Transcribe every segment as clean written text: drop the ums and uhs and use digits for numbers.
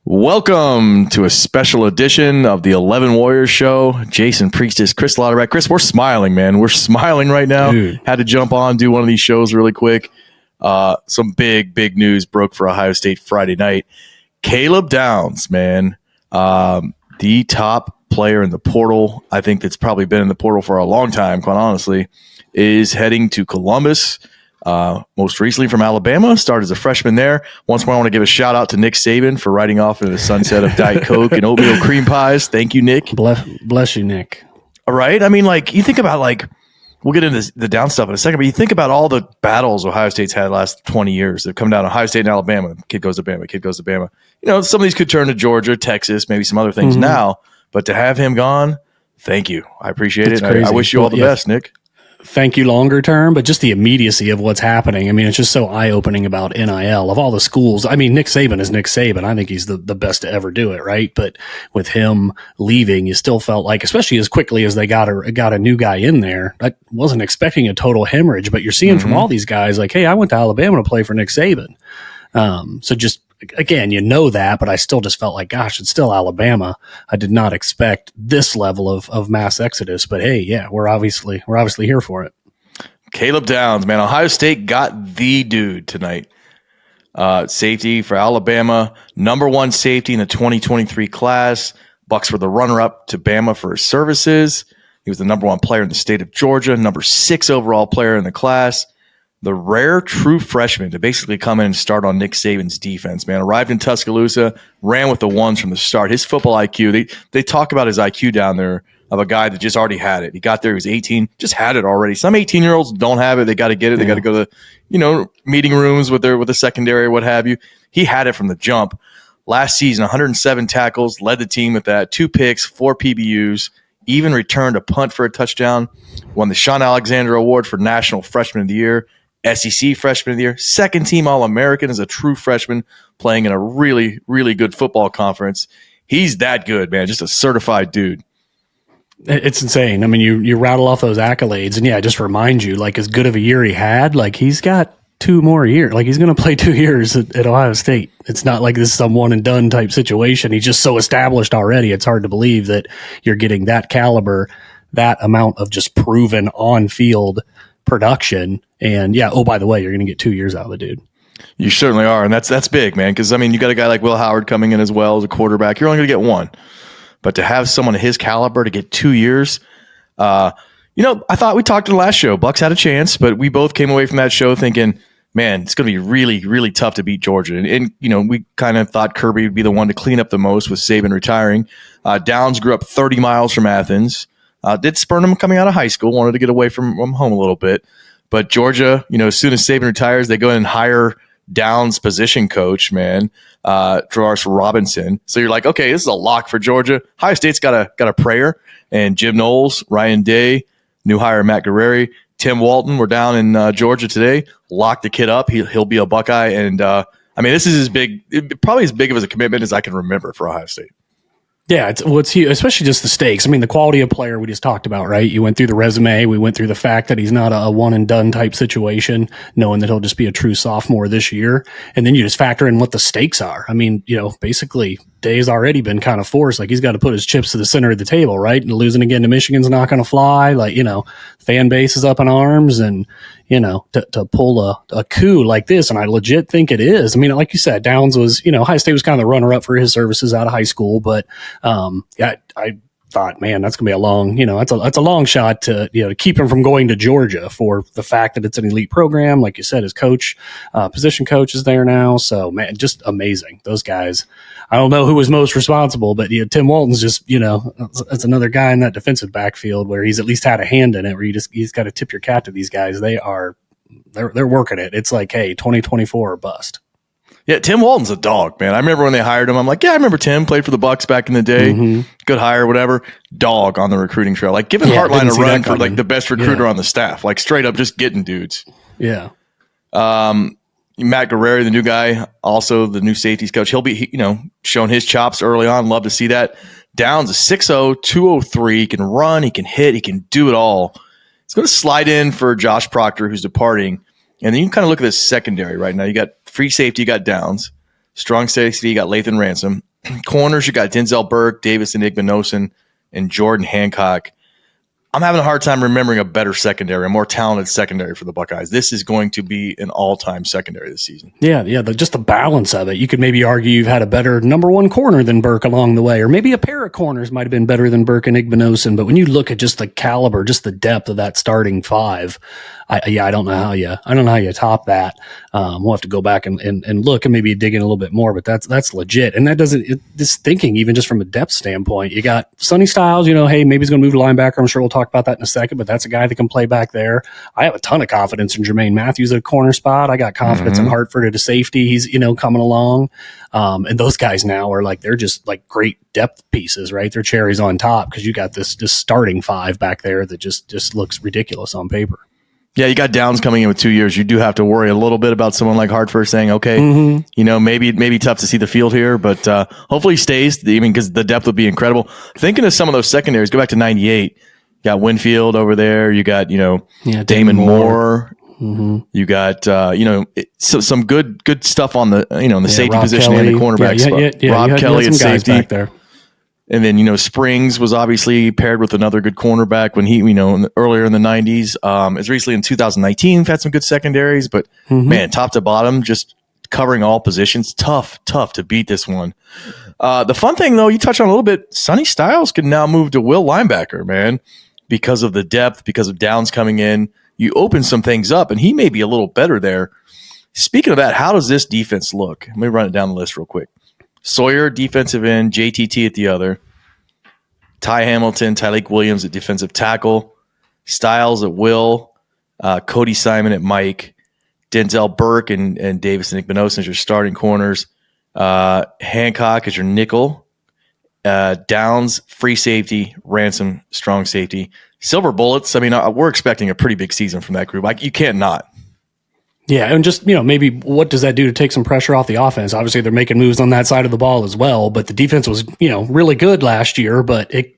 Welcome to a special edition of the 11 Warriors Show. Jason Priestess, Chris Lauderback. Chris, we're smiling, man. We're smiling right now. Dude. Had to jump on, do one of these shows really quick. Some big news broke for Ohio State Friday night. Caleb Downs, man, the top player in the portal, I think that's probably been in the portal for a long time, quite honestly, is heading to Columbus. Most recently from Alabama, started as a freshman there. Once more, I want to give a shout out to Nick Saban for riding off into the sunset of Diet Coke and oatmeal cream pies. Thank you, Nick. Bless you, Nick. All right. I mean, you think about, we'll get into the down stuff in a second, but you think about all the battles Ohio State's had the last 20 years. They've come down Ohio State and Alabama. Kid goes to Bama, kid goes to Bama. You know, some of these could turn to Georgia, Texas, maybe some other things now, but to have him gone, thank you. I appreciate it. I wish you all the best, Nick. Thank you longer term, but just the immediacy of what's happening. I mean, it's just so eye-opening about NIL. Of all the schools, I mean, Nick Saban is Nick Saban. I think he's the best to ever do it, right? But with him leaving, you still felt like, especially as quickly as they got a new guy in there, I wasn't expecting a total hemorrhage, but you're seeing from all these guys like, hey, I went to Alabama to play for Nick Saban. So just, again, you know that, but I still just felt like, gosh, it's still Alabama. I did not expect this level of mass exodus, but hey, yeah, we're obviously here for it. Caleb Downs, man, Ohio State got the dude tonight. Safety for Alabama, number one safety in the 2023 class. Bucks were the runner-up to Bama for his services. He was the number one player in the state of Georgia, number 6 overall player in the class. The rare true freshman to basically come in and start on Nick Saban's defense, man. Arrived in Tuscaloosa, ran with the ones from the start. His football IQ, they talk about his IQ down there of a guy that just already had it. He got there, he was 18, just had it already. Some 18-year-olds don't have it. They got to get it. They got to go to meeting rooms with the secondary or what have you. He had it from the jump. Last season, 107 tackles, led the team with that, 2 picks, 4 PBUs, even returned a punt for a touchdown, won the Sean Alexander Award for National Freshman of the Year, SEC Freshman of the Year, second team All-American as a true freshman playing in a really, really good football conference. He's that good, man. Just a certified dude. It's insane. I mean, you rattle off those accolades, and yeah, just remind you, like, as good of a year he had, like, he's got 2 more years. Like, he's going to play 2 years at Ohio State. It's not like this is some one and done type situation. He's just so established already. It's hard to believe that you're getting that caliber, that amount of just proven on field production. And yeah, oh, by the way, you're going to get 2 years out of the dude. You certainly are. And that's big, man. Because, I mean, you got a guy like Will Howard coming in as well as a quarterback. You're only going to get 1. But to have someone of his caliber to get 2 years, I thought we talked in the last show. Bucks had a chance, but we both came away from that show thinking, man, it's going to be really, really tough to beat Georgia. And we kind of thought Kirby would be the one to clean up the most with Saban retiring. Downs grew up 30 miles from Athens. Did spurn him coming out of high school, wanted to get away from home a little bit. But Georgia, as soon as Saban retires, they go in and hire Downs position coach, man, Drawers Robinson. So you're like, okay, this is a lock for Georgia. Ohio State's got a prayer. And Jim Knowles, Ryan Day, new hire Matt Guerrieri, Tim Walton, we're down in Georgia today. Lock the kid up. He'll be a Buckeye. And, this is probably as big of a commitment as I can remember for Ohio State. Yeah, it's huge, especially just the stakes. I mean, the quality of player we just talked about, right? You went through the resume. We went through the fact that he's not a one and done type situation, knowing that he'll just be a true sophomore this year. And then you just factor in what the stakes are. I mean, basically Day's already been kind of forced. Like, he's got to put his chips to the center of the table, right? And losing again to Michigan's not going to fly. Like, fan base is up in arms, and, to pull a coup like this, and I legit think it is. I mean, like you said, Downs was, Ohio State was kind of the runner-up for his services out of high school, but I thought, man, that's going to be a long, that's a long shot to keep him from going to Georgia for the fact that it's an elite program. Like you said, his coach, position coach is there now. So, man, just amazing. Those guys, I don't know who was most responsible, but Tim Walton's just, that's another guy in that defensive backfield where he's at least had a hand in it, where he's got to tip your cap to these guys. They're working it. It's like, hey, 2024 or bust. Yeah, Tim Walton's a dog, man. I remember when they hired him, I'm like, yeah, I remember Tim, played for the Bucks back in the day. Good hire, whatever. Dog on the recruiting trail. Like, giving Hartline a run for like the best recruiter on the staff. Like, straight up just getting dudes. Yeah. Matt Guerrieri, the new guy, also the new safeties coach. He'll be, showing his chops early on. Love to see that. Downs is 6'0", 203. He can run, he can hit, he can do it all. He's going to slide in for Josh Proctor, who's departing. And then you can kind of look at this secondary right now. You got free safety, you got Downs. Strong safety, you got Lathan Ransom. Corners, you got Denzel Burke, Davis Igbinosun, and Jordan Hancock. I'm having a hard time remembering a better secondary, a more talented secondary for the Buckeyes. This is going to be an all-time secondary this season. Yeah, just the balance of it. You could maybe argue you've had a better number one corner than Burke along the way, or maybe a pair of corners might have been better than Burke and Igbinosun. But when you look at just the caliber, just the depth of that starting five, I don't know how you top that. We'll have to go back and look and maybe dig in a little bit more, but that's legit. And that this thinking, even just from a depth standpoint, you got Sonny Styles, hey, maybe he's going to move to linebacker. I'm sure we'll talk about that in a second, but that's a guy that can play back there. I have a ton of confidence in Jermaine Matthews at a corner spot. I got confidence in Hartford at a safety. He's, coming along. And those guys now are they're just great depth pieces, right? They're cherries on top because you got this starting five back there that just looks ridiculous on paper. Yeah, you got Downs coming in with 2 years. You do have to worry a little bit about someone like Hartford saying, okay, maybe tough to see the field here, but hopefully he stays, because the depth would be incredible. Thinking of some of those secondaries, go back to 98. You got Winfield over there. You got, Damon Moore. Mm-hmm. You got, some good stuff on the, in the safety Rob position Kelly, and the cornerback spot. Rob Kelly at safety. Back there. And then, Springs was obviously paired with another good cornerback when he, earlier in the 90s. As recently in 2019, we've had some good secondaries, but man, top to bottom, just covering all positions. Tough to beat this one. The fun thing, though, you touched on a little bit, Sonny Styles can now move to will linebacker, man, because of the depth, because of Downs coming in. You open some things up, and he may be a little better there. Speaking of that, how does this defense look? Let me run it down the list real quick. Sawyer, defensive end, JTT at the other. Ty Hamilton, Tyleik Williams at defensive tackle. Styles at will. Cody Simon at Mike. Denzel Burke and Davis Igbinosun as your starting corners. Hancock as your nickel. Downs, free safety. Ransom, strong safety. Silver Bullets, we're expecting a pretty big season from that group. You can't not. Yeah, and just, maybe what does that do to take some pressure off the offense? Obviously, they're making moves on that side of the ball as well, but the defense was, really good last year, but it,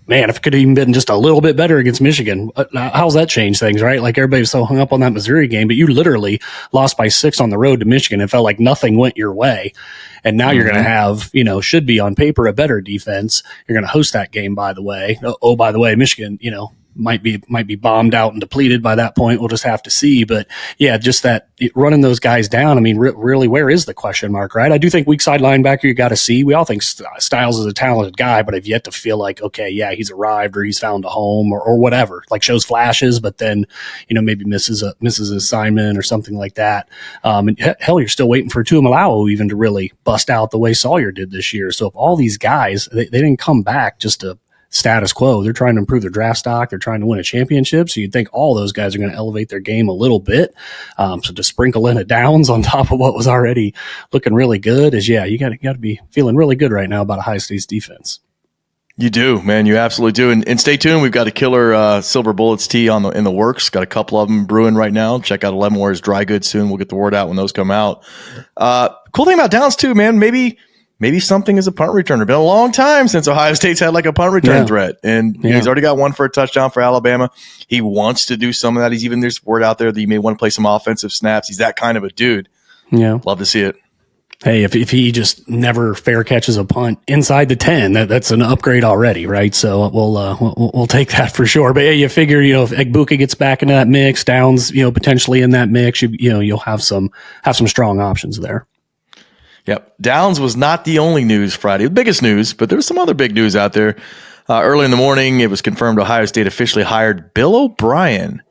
man, if it could have even been just a little bit better against Michigan, how's that change things, right? Everybody's so hung up on that Missouri game, but you literally lost by 6 on the road to Michigan. It felt like nothing went your way. And now you're going to have, should be on paper a better defense. You're going to host that game, by the way. Oh, by the way, Michigan, might be bombed out and depleted by that point. We'll just have to see. But yeah, just that running those guys down. Really, where is the question mark, right? I do think weak side linebacker you got to see. We all think Styles is a talented guy, but I've yet to feel like, okay, yeah, he's arrived or he's found a home or whatever. Shows flashes, but then maybe misses an assignment or something like that. And hell, you're still waiting for Tuimalao even to really bust out the way Sawyer did this year. So if all these guys they didn't come back just to status quo. They're trying to improve their draft stock. They're trying to win a championship. So you'd think all those guys are going to elevate their game a little bit. So to sprinkle in a Downs on top of what was already looking really good is, you got to be feeling really good right now about Ohio State's defense. You do, man. You absolutely do. And stay tuned. We've got a killer Silver Bullets tee in the works. Got a couple of them brewing right now. Check out 11 Warriors Dry Goods soon. We'll get the word out when those come out. Cool thing about Downs too, man. Maybe something as a punt returner. Been a long time since Ohio State's had a punt return threat. And he's already got one for a touchdown for Alabama. He wants to do some of that. There's word out there that he may want to play some offensive snaps. He's that kind of a dude. Yeah. Love to see it. Hey, if he just never fair catches a punt inside the 10, that's an upgrade already, right? So we'll take that for sure. But yeah, you figure, if Egbuka gets back into that mix, Downs, potentially in that mix, you'll have some strong options there. Yep. Downs was not the only news Friday, the biggest news, but there was some other big news out there. Early in the morning, it was confirmed Ohio State officially hired Bill O'Brien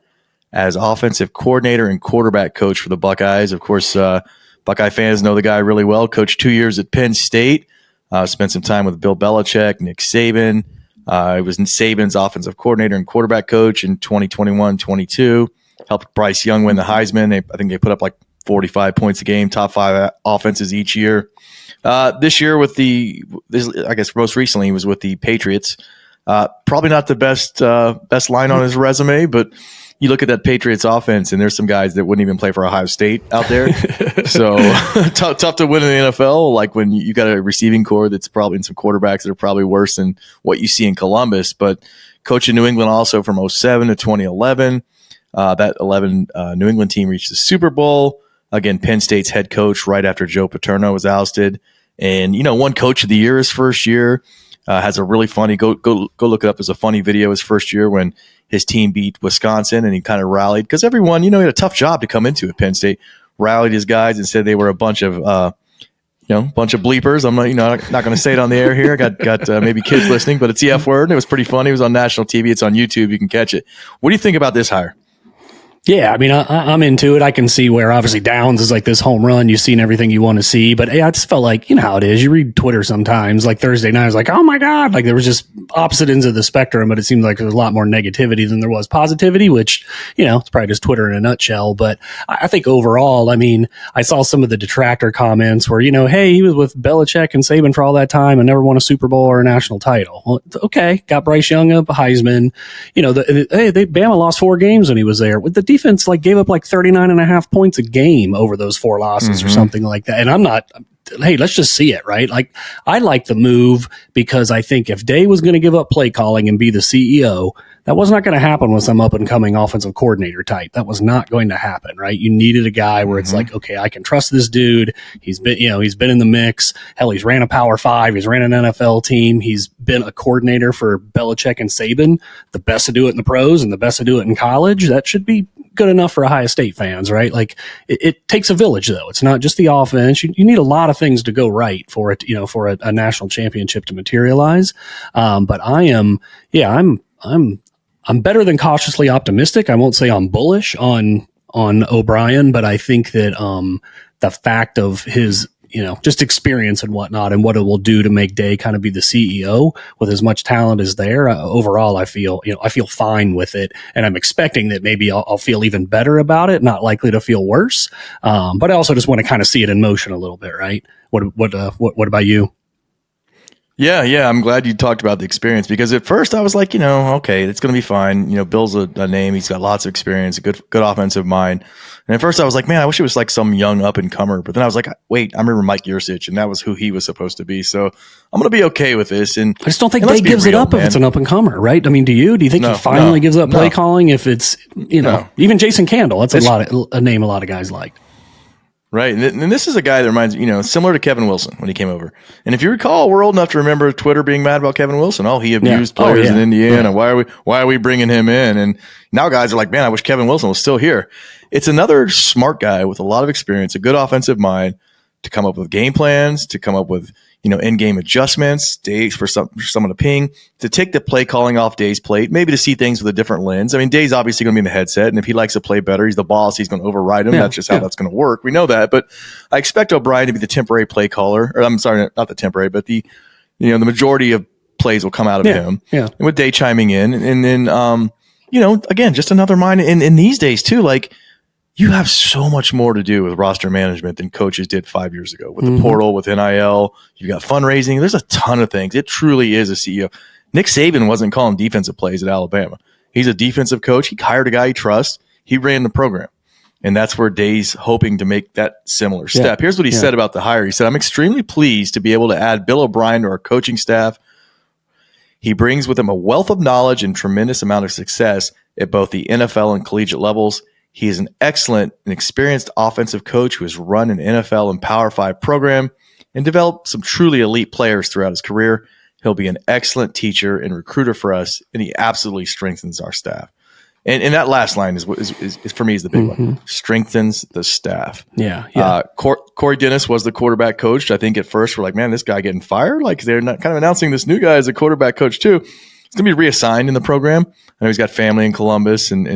as offensive coordinator and quarterback coach for the Buckeyes. Of course, Buckeye fans know the guy really well. Coached 2 years at Penn State. Spent some time with Bill Belichick, Nick Saban. He was Saban's offensive coordinator and quarterback coach in 2021-22. Helped Bryce Young win the Heisman. I think they put up 45 points a game, top 5 offenses each year. This year most recently he was with the Patriots. Probably not the best line on his resume, but you look at that Patriots offense and there's some guys that wouldn't even play for Ohio State out there. So tough to win in the NFL, when you got a receiving core that's probably in some quarterbacks that are probably worse than what you see in Columbus. But coaching New England also from 2007 to 2011. That 11 New England team reached the Super Bowl. Again, Penn State's head coach right after Joe Paterno was ousted. And, won Coach of the Year his first year. Has a really funny, go look it up. There's a funny video his first year when his team beat Wisconsin and he kind of rallied because everyone, he had a tough job to come into at Penn State, rallied his guys and said they were a bunch of bleepers. I'm not going to say it on the air here. I got maybe kids listening, but it's the F word. And it was pretty funny. It was on national TV. It's on YouTube. You can catch it. What do you think about this hire? Yeah, I mean, I'm into it. I can see where obviously Downs is like this home run. You've seen everything you want to see. But I just felt like, how it is. You read Twitter sometimes, like Thursday night, I was like, oh my God. Like there was just opposite ends of the spectrum, but it seemed like there was a lot more negativity than there was positivity, which, it's probably just Twitter in a nutshell. But I think overall, I mean, I saw some of the detractor comments where, hey, he was with Belichick and Saban for all that time and never won a Super Bowl or a national title. Well, okay, got Bryce Young up, Heisman. Bama lost 4 games when he was there. With the defense gave up 39.5 points a game over those 4 losses or something like that. And I'm not, hey, let's just see it, right? Like I like the move because I think if Day was going to give up play calling and be the CEO, that was not going to happen with some up and coming offensive coordinator type. That was not going to happen, right? You needed a guy where it's like, okay, I can trust this dude. He's been in the mix. Hell, he's ran a Power 5. He's ran an NFL team. He's been a coordinator for Belichick and Saban, the best to do it in the pros and the best to do it in college. That should be good enough for Ohio State fans, right? Like it takes a village though. It's not just the offense. You need a lot of things to go right for it, for a national championship to materialize. But I'm better than cautiously optimistic. I won't say I'm bullish on O'Brien, but I think that the fact of his just experience and whatnot and what it will do to make Day kind of be the CEO with as much talent as there. Overall, I feel fine with it, and I'm expecting that maybe I'll feel even better about it. Not likely to feel worse, but I also just want to kind of see it in motion a little bit, right? What about you? Yeah. I'm glad you talked about the experience because at first I was like, okay, it's going to be fine. Bill's a name. He's got lots of experience, a good offensive mind. And at first I was like, man, I wish it was like some young up and comer. But then I was like, wait, I remember Mike Yursich, and that was who he was supposed to be. So I'm going to be okay with this. And I just don't think Day gives it up if it's an up and comer, right? I mean, do you? Do you think he finally gives up play calling if it's, even Jason Candle? That's a name a lot of guys like. Right. And this is a guy that reminds me, similar to Kevin Wilson when he came over. And if you recall, we're old enough to remember Twitter being mad about Kevin Wilson. Oh, he abused players in Indiana. Yeah. Why are we bringing him in? And now guys are like, man, I wish Kevin Wilson was still here. It's another smart guy with a lot of experience, a good offensive mind to come up with game plans, to come up with, in-game adjustments, days for someone to ping, to take the play calling off Day's plate, maybe to see things with a different lens. I mean, Day's obviously going to be in the headset, and if he likes to play better, he's the boss, he's going to override him. That's just how that's going to work. We know that, but I expect O'Brien to be the temporary play caller, or I'm sorry, not the temporary, but the majority of plays will come out of him. Yeah. And with Day chiming in, and then, again, just another mind. In these days too, like, you have so much more to do with roster management than coaches did 5 years ago with the portal, with NIL. You've got fundraising. There's a ton of things. It truly is a CEO. Nick Saban wasn't calling defensive plays at Alabama. He's a defensive coach. He hired a guy he trusts. He ran the program. And that's where Day's hoping to make that similar step. Here's what he said about the hire. He said, I'm extremely pleased to be able to add Bill O'Brien to our coaching staff. He brings with him a wealth of knowledge and tremendous amount of success at both the NFL and collegiate levels. He is an excellent and experienced offensive coach who has run an NFL and Power 5 program and developed some truly elite players throughout his career. He'll be an excellent teacher and recruiter for us, and he absolutely strengthens our staff. And that last line is for me is the big one. Strengthens the staff. Yeah. Corey Dennis was the quarterback coach. I think at first we're like, man, this guy getting fired? Like they're not kind of announcing this new guy as a quarterback coach too. He's going to be reassigned in the program. I know he's got family in Columbus and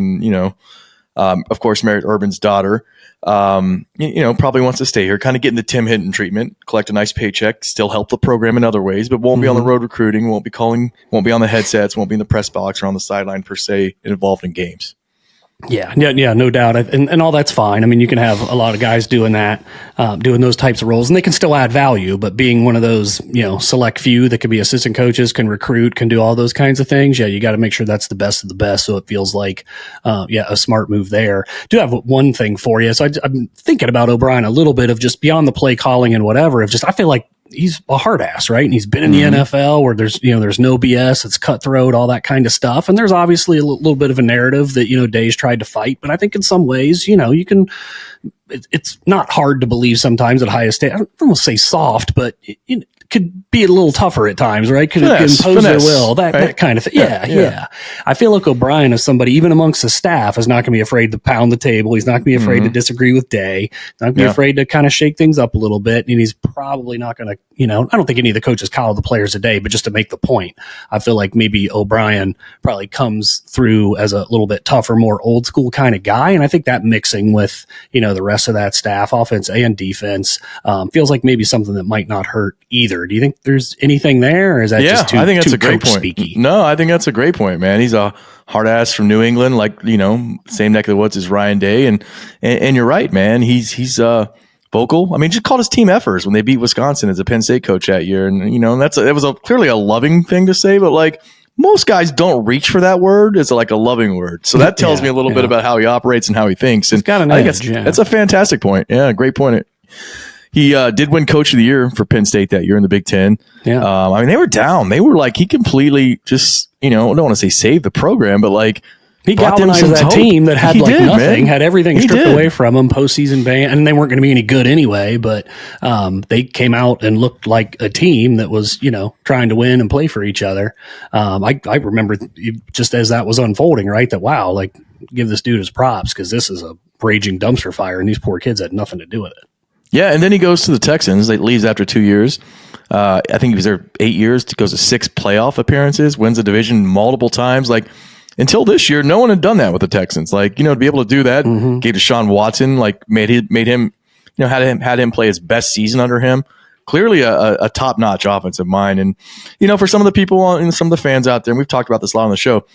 of course, married Urban's daughter, probably wants to stay here, kind of getting the Tim Hinton treatment, collect a nice paycheck, still help the program in other ways, but won't be on the road recruiting, won't be on the headsets, won't be in the press box or on the sideline per se, involved in games. Yeah, no doubt. And all that's fine. I mean, you can have a lot of guys doing that, doing those types of roles, and they can still add value, but being one of those, select few that can be assistant coaches, can recruit, can do all those kinds of things. Yeah, you got to make sure that's the best of the best. So it feels like, a smart move there. Do have one thing for you. So I'm thinking about O'Brien a little bit of just beyond the play calling and whatever, I feel like he's a hard ass, right? And he's been in the NFL where there's no BS, it's cutthroat, all that kind of stuff. And there's obviously a little bit of a narrative that, Day's tried to fight. But I think in some ways, it's not hard to believe sometimes at Ohio State. I don't want to say soft, but it could be a little tougher at times, right? Could impose their will, that kind of thing. Yeah. I feel like O'Brien is somebody, even amongst the staff, is not going to be afraid to pound the table. He's not going to be afraid to disagree with Day. Not going to be afraid to kind of shake things up a little bit. And he's probably not going to, I don't think any of the coaches call the players today, but just to make the point, I feel like maybe O'Brien probably comes through as a little bit tougher, more old school kind of guy. And I think that mixing with, the rest of that staff, offense and defense, feels like maybe something that might not hurt either. Do you think there's anything there, or is that just too, I think that's a great point. Speaky? No, I think that's a great point, man. He's a hard ass from New England, like, same neck of the woods as Ryan Day. And you're right, man. He's vocal. I mean, just called his team efforts when they beat Wisconsin as a Penn State coach that year. And, it was clearly a loving thing to say, but like most guys don't reach for that word. It's like a loving word. So that tells me a little bit about how he operates and how he thinks. And got an edge, that's a fantastic point. Yeah. Great point. He did win Coach of the Year for Penn State that year in the Big Ten. Yeah. I mean, they were down. They were like, he completely just, I don't want to say saved the program, but like, he galvanized that team that had nothing, man. Had everything stripped away from them, postseason ban, and they weren't going to be any good anyway. But they came out and looked like a team that was, trying to win and play for each other. I remember just as that was unfolding, right? That wow, like give this dude his props because this is a raging dumpster fire, and these poor kids had nothing to do with it. Yeah, and then he goes to the Texans. He leaves after 2 years. I think he was there 8 years. Goes to 6 playoff appearances. Wins the division multiple times. Like until this year, no one had done that with the Texans. Like to be able to do that, gave Deshaun Watson, like made him, had him play his best season under him. Clearly a top notch offensive mind. And for some of the people and some of the fans out there, and we've talked about this a lot on the show.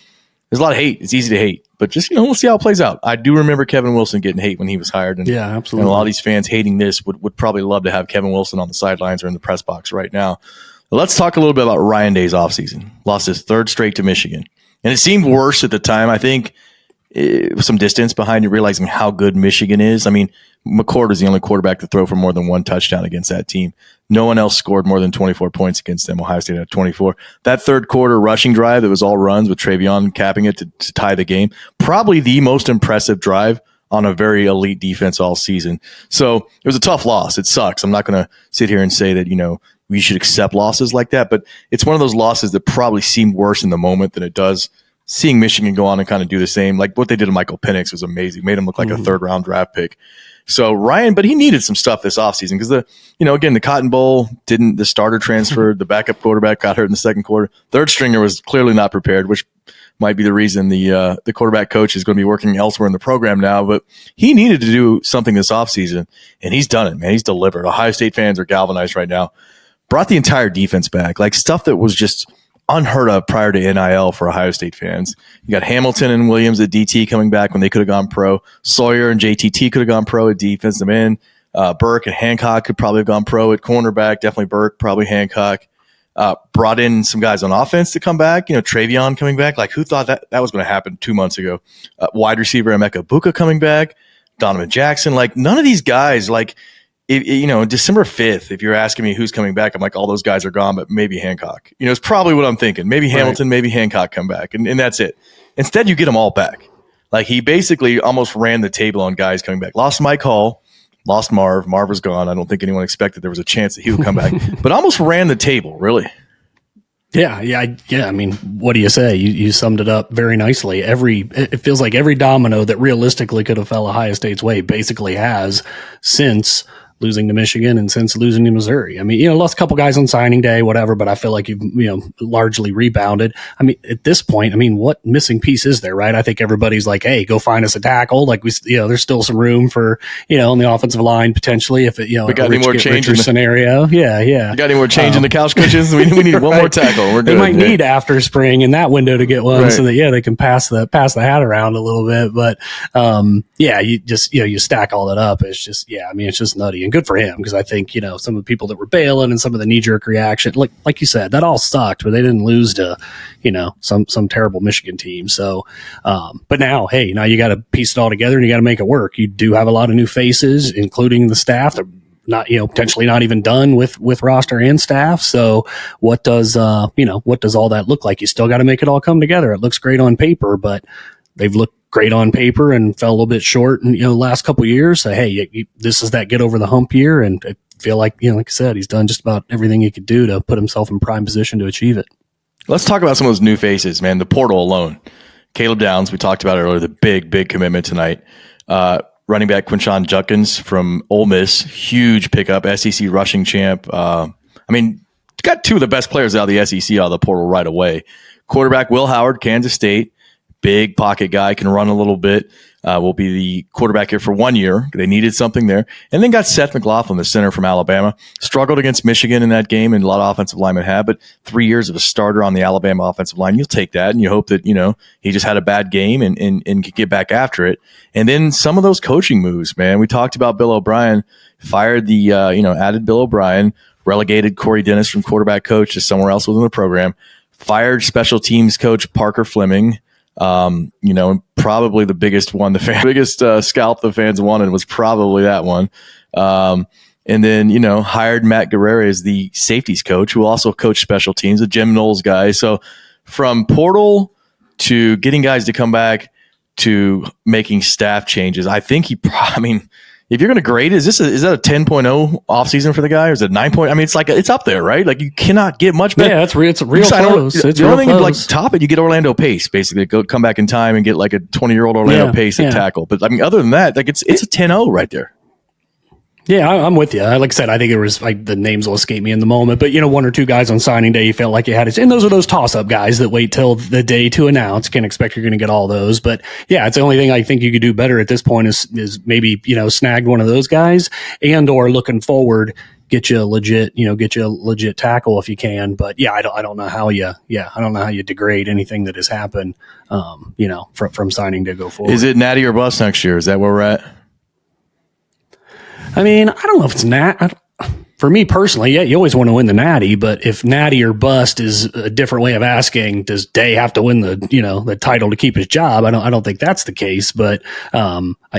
There's a lot of hate. It's easy to hate, but just, we'll see how it plays out. I do remember Kevin Wilson getting hate when he was hired. And, yeah, absolutely. And a lot of these fans hating this would probably love to have Kevin Wilson on the sidelines or in the press box right now. But let's talk a little bit about Ryan Day's offseason. Lost his 3rd straight to Michigan. And it seemed worse at the time. I think some distance behind you, realizing how good Michigan is. I mean, McCord was the only quarterback to throw for more than 1 touchdown against that team. No one else scored more than 24 points against them. Ohio State had 24. That 3rd quarter rushing drive that was all runs with Travion capping it to tie the game, probably the most impressive drive on a very elite defense all season. So it was a tough loss. It sucks. I'm not going to sit here and say that, we should accept losses like that, but it's one of those losses that probably seemed worse in the moment than it does seeing Michigan go on and kind of do the same. Like what they did to Michael Penix was amazing. Made him look like a 3rd round draft pick. So Ryan, but he needed some stuff this offseason because again, the Cotton Bowl the starter transferred, the backup quarterback got hurt in the 2nd quarter. 3rd stringer was clearly not prepared, which might be the reason the quarterback coach is going to be working elsewhere in the program now, but he needed to do something this offseason and he's done it, man. He's delivered. Ohio State fans are galvanized right now. Brought the entire defense back, like stuff that was just unheard of prior to NIL for Ohio State fans. You got Hamilton and Williams at DT coming back when they could have gone pro. Sawyer and JTT could have gone pro at defensive end. Burke and Hancock could probably have gone pro at cornerback. Definitely Burke, probably Hancock. Brought in some guys on offense to come back. Travion coming back. Like who thought that was going to happen 2 months ago? Wide receiver Emeka Buka coming back. Donovan Jackson. Like none of these guys, like, December 5th, if you're asking me who's coming back, I'm like, all those guys are gone, but maybe Hancock. It's probably what I'm thinking. Maybe Hamilton, maybe Hancock come back, and that's it. Instead, you get them all back. Like, he basically almost ran the table on guys coming back. Lost Mike Hall, lost Marv. Marv was gone. I don't think anyone expected there was a chance that he would come back, but almost ran the table, really. Yeah. I mean, what do you say? You summed it up very nicely. It feels like every domino that realistically could have fell Ohio State's way basically has since losing to Michigan and since losing to Missouri. I mean, lost a couple guys on signing day, whatever, but I feel like you've, largely rebounded. I mean, at this point, what missing piece is there, right? I think everybody's like, hey, go find us a tackle. Like there's still some room for, on the offensive line potentially if it, we got any more change in the scenario. Yeah. You got any more change in the couch cushions? We need one more tackle. We're good. They might need after spring in that window to get one so that, they can pass the hat around a little bit. But, you just, you stack all that up. It's just, it's just nutty. And good for him because I think some of the people that were bailing and some of the knee-jerk reaction, like you said, that all sucked, but they didn't lose to some terrible Michigan team. So, but now you got to piece it all together and you got to make it work. You do have a lot of new faces, including the staff. They're not, potentially not even done with roster and staff. So what does all that look like? You still got to make it all come together. It looks great on paper, but they've looked great on paper and fell a little bit short in, the last couple of years. So, hey, this is that get over the hump year. And I feel like, like I said, he's done just about everything he could do to put himself in prime position to achieve it. Let's talk about some of those new faces, man. The portal alone. Caleb Downs, we talked about it earlier, the big commitment tonight. Running back Quinshon Judkins from Ole Miss, huge pickup, SEC rushing champ. Got two of the best players out of the SEC out of the portal right away. Quarterback Will Howard, Kansas State, big pocket guy, can run a little bit. Will be the quarterback here for 1 year. They needed something there. And then got Seth McLaughlin, the center from Alabama. Struggled against Michigan in that game, and a lot of offensive linemen have, but 3 years of a starter on the Alabama offensive line. You'll take that, and you hope that, he just had a bad game and could get back after it. And then some of those coaching moves, man. We talked about Bill O'Brien, fired added Bill O'Brien, relegated Corey Dennis from quarterback coach to somewhere else within the program, fired special teams coach Parker Fleming. And probably the biggest one, biggest scalp the fans wanted was probably that one. And then, hired Matt Guerrero as the safeties coach, who also coached special teams, a Jim Knowles guy. So from portal to getting guys to come back to making staff changes, I think if you're going to grade, is that a 10.0 offseason for the guy, or is it 9 point? It's up there, right? Like, you cannot get much better. Yeah, it's real close. The only thing to top it, you get Orlando Pace, basically. Come back in time and get like a 20-year-old Orlando Pace at tackle. But other than that, it's a 10.0 right there. Yeah, I'm with you. Like I said, I think it was the names will escape me in the moment, but one or two guys on signing day you felt like you had it. And those are those toss-up guys that wait till the day to announce. Can't expect you're going to get all those, but yeah, it's the only thing I think you could do better at this point is maybe snag one of those guys, and or looking forward, get you a legit tackle if you can. But yeah, I don't know how you degrade anything that has happened, from signing to go forward. Is it natty or bust next year? Is that where we're at? I don't know if it's for me personally. Yeah, you always want to win the natty, but if natty or bust is a different way of asking, does Day have to win the title to keep his job? I don't think that's the case, but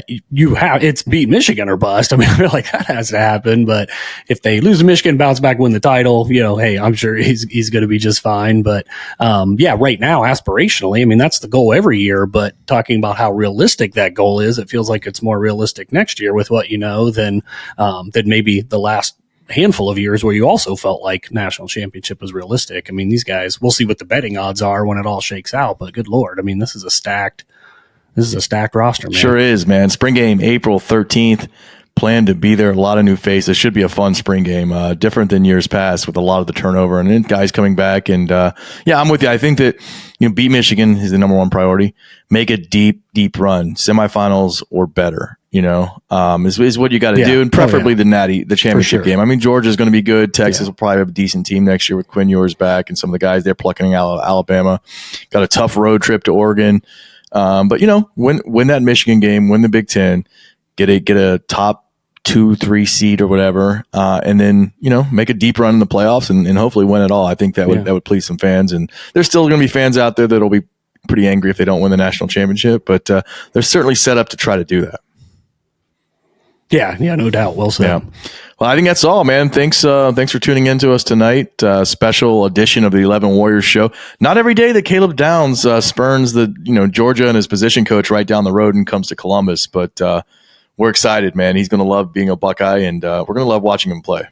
it's beat Michigan or bust. I feel like that has to happen. But if they lose to Michigan, bounce back, win the title, hey, I'm sure he's going to be just fine. But right now, aspirationally, that's the goal every year. But talking about how realistic that goal is, it feels like it's more realistic next year with what than maybe the last handful of years where you also felt like national championship was realistic. These guys, we'll see what the betting odds are when it all shakes out, but good Lord, this is a stacked roster, man. Sure is, man. Spring game, April 13th. Plan to be there. A lot of new faces. Should be a fun spring game. Different than years past with a lot of the turnover and then guys coming back. And I'm with you. I think that beat Michigan is the number one priority. Make a deep run, semifinals or better. Is what you got to do, and preferably the championship game. Georgia is going to be good. Texas will probably have a decent team next year with Quinn Ewers back and some of the guys they're plucking out of Alabama. Got a tough road trip to Oregon, but win that Michigan game, win the Big Ten, get a top 2-3 seed or whatever, and then make a deep run in the playoffs and hopefully win it all. I think that would please some fans, and there's still going to be fans out there that'll be pretty angry if they don't win the national championship, but they're certainly set up to try to do that. Yeah, no doubt. Well said. Yeah. Well, I think that's all, man. Thanks for tuning in to us tonight. Special edition of the 11 Warriors show. Not every day that Caleb Downs spurns the Georgia and his position coach right down the road and comes to Columbus, but we're excited, man. He's going to love being a Buckeye, and we're going to love watching him play.